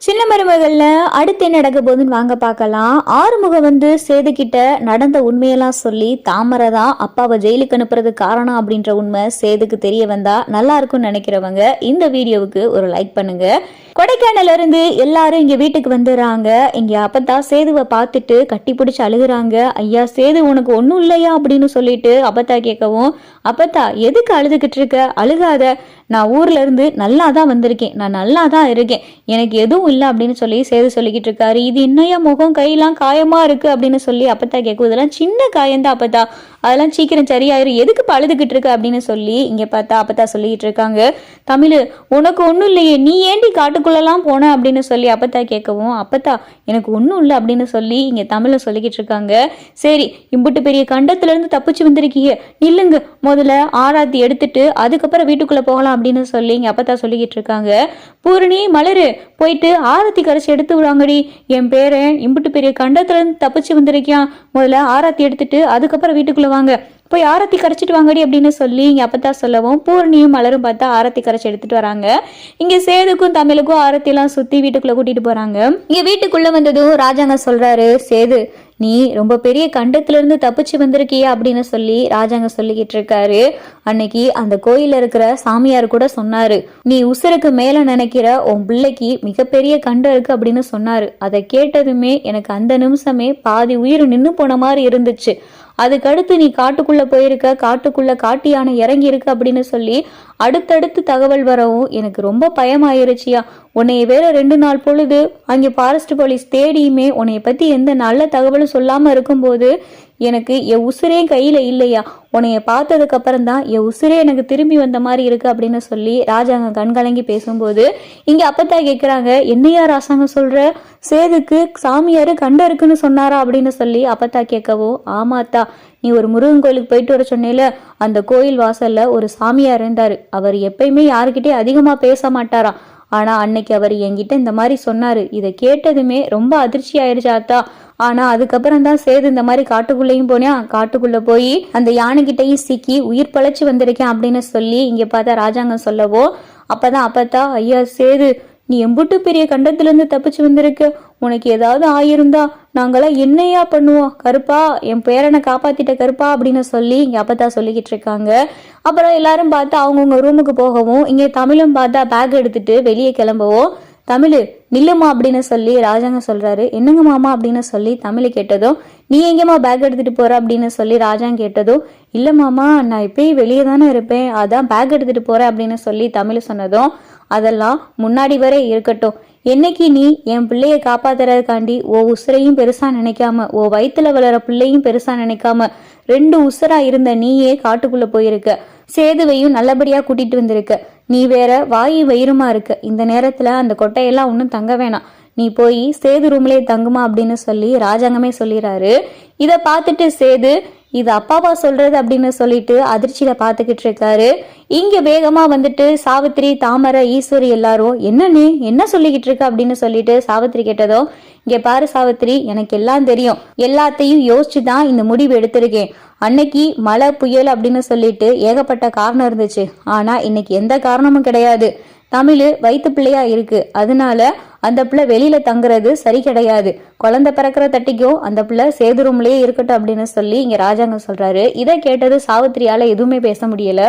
சின்ன மருமகள்ல அடுத்து என்ன நடக்க போகுதுன்னு வாங்க பார்க்கலாம். ஆறுமுகம் சேது கிட்ட நடந்த உண்மையெல்லாம் சொல்லி தாமரை தான் அப்பாவை ஜெயிலுக்கு அனுப்புறது காரணம் அப்படின்ற உண்மை சேதுக்கு தெரிய வந்தா நல்லா இருக்கும்னு நினைக்கிறவங்க இந்த வீடியோவுக்கு ஒரு லைக் பண்ணுங்க. கொடைக்கானல இருந்து எல்லாரும் இங்க வீட்டுக்கு வந்துடுறாங்க. இங்க அப்பத்தா சேதுவை பார்த்துட்டு கட்டி பிடிச்சு அழுகுறாங்க. ஐயா சேது உனக்கு ஒன்றும் இல்லையா அப்படின்னு சொல்லிட்டு அப்பத்தா கேட்கவும், அப்பத்தா எதுக்கு அழுதுகிட்டு இருக்க, அழுகாத, நான் ஊர்ல இருந்து நல்லா தான் வந்திருக்கேன், நான் நல்லா தான் இருக்கேன், எனக்கு எதுவும் இல்லை அப்படின்னு சொல்லி சேது சொல்லிக்கிட்டு இருக்காரு. இது இன்னையா முகம் கையெல்லாம் காயமா இருக்கு அப்படின்னு சொல்லி அப்பத்தா கேட்கும். இதெல்லாம் சின்ன காயம்தான் அப்பத்தா, அதெல்லாம் சீக்கிரம் சரியாயிரும், எதுக்கு அழுதுகிட்டு இருக்க அப்படின்னு சொல்லி இங்க பார்த்தா அப்பத்தா சொல்லிக்கிட்டு இருக்காங்க. தமிழ் உனக்கு ஒன்றும் இல்லையே, நீ ஏண்டி காட்டுக்குள்ளெல்லாம் போன அப்படின்னு சொல்லி அப்பத்தா கேட்கவும், அப்பத்தா எனக்கு ஒன்றும் இல்லை அப்படின்னு சொல்லி இங்கே தமிழை சொல்லிக்கிட்டு இருக்காங்க. சரி, இம்புட்டு பெரிய கண்டத்துலேருந்து தப்பிச்சு வந்திருக்கீங்க, நில்லுங்க, முதல்ல ஆராத்தி எடுத்துட்டு அதுக்கப்புறம் வீட்டுக்குள்ளே போகலாம் அப்படின்னு சொல்லி இங்கே அப்பத்தா சொல்லிக்கிட்டு இருக்காங்க. பூரணி மலரு போயிட்டு ஆரத்தி கரைச்சி எடுத்து விடாங்கடி, என் பேரன் இம்புட்டு பெரிய கண்டத்துலேருந்து தப்பிச்சு வந்திருக்கான், முதல்ல ஆராத்தி எடுத்துட்டு அதுக்கப்புறம் வீட்டுக்குள்ளே வாங்க, போய் ஆரத்தி கரைச்சிட்டு வாங்கடி அப்படின்னு சொல்லி இங்கே அப்பத்தான் சொல்லவும் பூர்ணியும் மலரும் பார்த்தா ஆரத்தி கரைச்சி எடுத்துட்டு வராங்க. இங்கே சேதுக்கும் தமிழுக்கும் ஆரத்திலாம் சுற்றி வீட்டுக்குள்ளே கூட்டிகிட்டு போகிறாங்க. இங்கே வீட்டுக்குள்ளே வந்ததும் ராஜாங்க சொல்கிறாரு, சேது நீ ரொம்ப பெரிய கண்டத்திலிருந்து தப்பிச்சு வந்திருக்கியா அப்படின்னு சொல்லி ராஜாங்க சொல்லிக்கிட்டு இருக்காரு. அன்னைக்கு அந்த கோயில இருக்கிற சாமியார் கூட சொன்னாரு, நீ உசுருக்கு மேல நினைக்கிற உன் பிள்ளைக்கு மிகப்பெரிய கண்டம் இருக்கு அப்படின்னு சொன்னாரு. அதை கேட்டதுமே எனக்கு அந்த நிமிஷமே பாதி உயிர் நின்று போன மாதிரி இருந்துச்சு. அதுக்கடுத்து நீ காட்டுக்குள்ள போயிருக்க, காட்டுக்குள்ள காட்டு யானை இறங்கி இருக்கு அப்படின்னு சொல்லி அடுத்தடுத்து தகவல் வரவும் எனக்கு ரொம்ப பயமாயிருச்சியா. உன்னைய வேற 2 நாள் பொழுது அங்கே ஃபாரஸ்ட் போலீஸ் தேடியுமே உன்னைய பத்தி எந்த நல்ல தகவலும் சொல்லாம இருக்கும்போது எனக்கு என் உசுரே கையில இல்லையா. உன்னைய பார்த்ததுக்கு அப்புறம் தான் என் உசுரே எனக்கு திரும்பி வந்த மாதிரி இருக்கு அப்படின்னு சொல்லி ராஜாங்க கண்கலங்கி பேசும்போது இங்க அப்பத்தா கேட்குறாங்க, என்னையா ராசாங்க சொல்ற, சேதுக்கு சாமியாரு கண்ட இருக்குன்னு சொன்னாரா அப்படின்னு சொல்லி அப்பத்தா கேட்கவும், ஆமாத்தா, நீ ஒரு முருகன் கோயிலுக்கு போயிட்டு வர சொன்னேல, அந்த கோயில் வாசல்ல ஒரு சாமியார் இருந்தாரு. அவர் எப்பயுமே யாருக்கிட்டே அதிகமா பேச மாட்டாராம். ஆனா அன்னைக்கு அவர் என்கிட்ட இந்த மாதிரி சொன்னாரு. இதை கேட்டதுமே ரொம்ப அதிர்ச்சி ஆயிடுச்சாத்தா. ஆனா அதுக்கப்புறம் தான் சேது இந்த மாதிரி காட்டுக்குள்ளேயும் போனியா, காட்டுக்குள்ள போய் அந்த யானைகிட்டையும் சிக்கி உயிர் பழச்சு வந்திருக்கேன் அப்படின்னு சொல்லி இங்க பார்த்தா ராஜாங்கம் சொல்லவோ, அப்பதான் அப்பத்தா, ஐயா சேது நீ எம்புட்டு பெரிய கண்டத்திலிருந்து தப்பிச்சு வந்திருக்க, உனக்கு ஏதாவது ஆயிருந்தா நாங்களாம் என்னையா பண்ணுவோம், கருப்பா என் பேரனை காப்பாத்திட்ட கருப்பா அப்படின்னு சொல்லி இங்க அப்பத்தா சொல்லிக்கிட்டு இருக்காங்க. அப்புறம் எல்லாரும் பார்த்தா அவங்கவுங்க ரூமுக்கு போகவும் இங்க தமிழும் பார்த்தா பேக் எடுத்துட்டு வெளியே கிளம்பவும், தமிழ் நில்லுமா அப்படின்னு சொல்லி ராஜாங்க சொல்றாரு. என்னங்க மாமா அப்படின்னு சொல்லி தமிழ் கேட்டதும், நீ எங்கேம்மா பேக் எடுத்துட்டு போற அப்படின்னு சொல்லி ராஜாங்க கேட்டதும், இல்ல மாமா நான் இப்பயும் வெளியே தானே இருப்பேன், அதான் பேக் எடுத்துட்டு போறேன் அப்படின்னு சொல்லி தமிழ் சொன்னதும், அதெல்லாம் முன்னாடி வரை இருக்கட்டும், என்னைக்கு நீ என் பிள்ளைய காப்பாத்துறதுக்காண்டி ஓ உசுரையும் பெருசா நினைக்காம, ஓ வயிற்றுல வளர பிள்ளையும் பெருசா நினைக்காம 2 உசுரா இருந்த நீயே காட்டுக்குள்ள போயிருக்க, சேதுவையும் நல்லபடியா கூட்டிட்டு வந்திருக்க, நீ வேற வாயு வயிறுமா இருக்க, இந்த நேரத்துல அந்த கொட்டையெல்லாம் ஒன்றும் தங்க வேணாம், நீ போய் சேது ரூம்லயே தங்குமா அப்படின்னு சொல்லி ராஜாங்கமே சொல்லிடுறாரு. இதை பார்த்துட்டு சேது இது அப்பாவா சொல்றது அப்படின்னு சொல்லிட்டு அதிர்ச்சியில பாத்துக்கிட்டு இருக்காரு. இங்க வேகமா சாவித்திரி, தாமரை, ஈஸ்வரி எல்லாரும் என்னன்னு என்ன சொல்லிக்கிட்டு இருக்க அப்படின்னு சொல்லிட்டு சாவித்திரி கேட்டதோ, இங்க பாரு சாவித்திரி, எனக்கு எல்லாம் தெரியும், எல்லாத்தையும் யோசிச்சுதான் இந்த முடிவு எடுத்திருக்கேன். அன்னைக்கு மழை புயல் அப்படின்னு சொல்லிட்டு ஏகப்பட்ட காரணம் இருந்துச்சு, ஆனா இன்னைக்கு எந்த காரணமும் கிடையாது. தமிழ் வயிற்று பிள்ளையா இருக்கு, அதனால அந்த பிள்ளை வெளியில தங்குறது சரி கிடையாது, குழந்தை பிறக்கிற தட்டிக்கும் அந்த பிள்ளை சேது ரூம்லயே இருக்கட்டும் அப்படின்னு சொல்லி இங்க ராஜாங்க சொல்றாரு. இதை கேட்டது சாவித்திரியால எதுவுமே பேச முடியல.